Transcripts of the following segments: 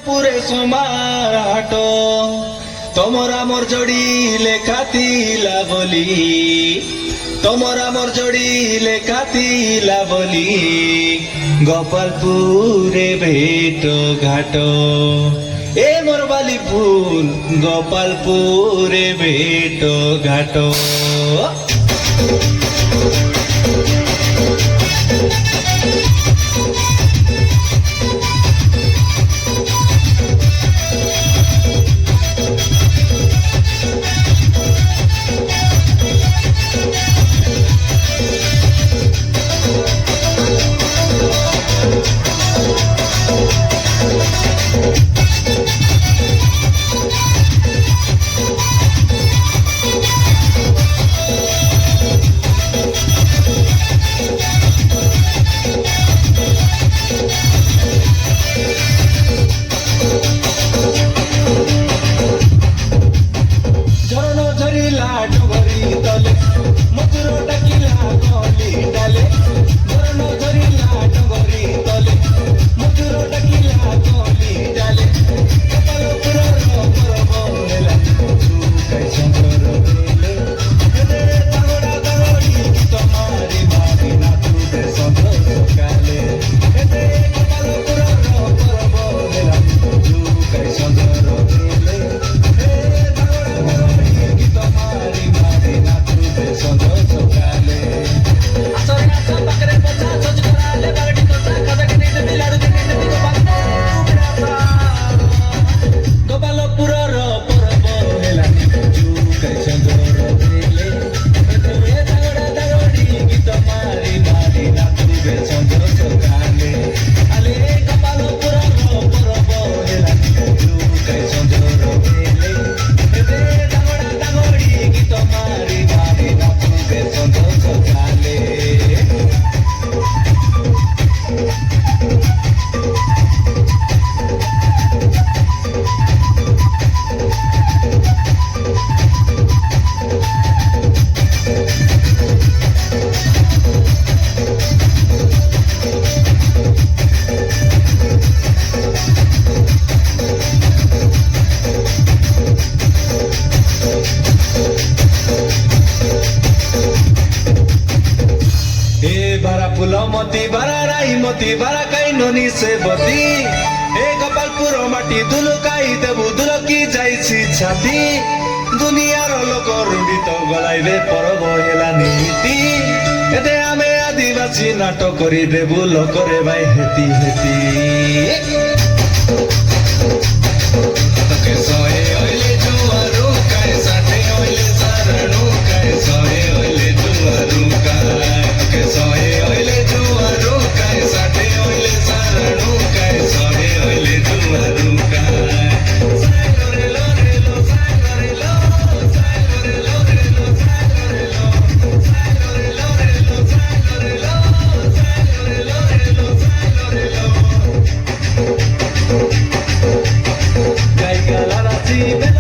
পুরে সমারাট তোমরা মোর জড়িলে খাতিলা বলি তোমরা মোর জড়িলে খাতিলা বলি গোপালপুরে ভেট ঘাট এ মোর বালি ফুল গোপালপুরে ভেট ঘাট মতি বারা রাই মতি বারা কাই ননি সে বতি এ গোপালপুর মাটি দুলকাই দেবু দুলকি যাইছি ছাতি দুনিয়ার লোকর গীত গলাইবে পরব হেলা নীতি এতে আমি আদিবাসী নাটক করি দেবু লোকরে ভাই হেতি হেতি Gaigala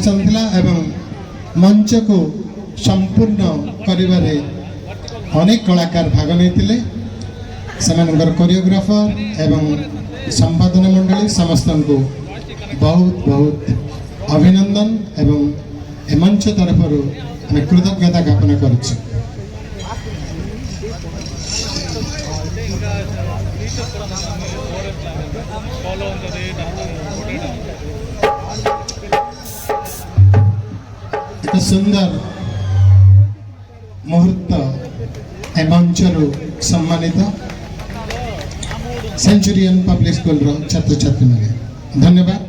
चलता एवं मंच को संपूर्ण करिबारे अनेक कलाकार भाग नहीं कोरियोग्राफर एवं संपादन मंडली समस्त को बहुत बहुत अभिनंदन एवं ए मंच तरफ आम कृतज्ञता ज्ञापन करुच्छे। एक सुंदर मुहूर्त ए मंचरू सम्मानित सेंचुरियन पब्लिक स्कूल छात्र छात्री धन्यवाद।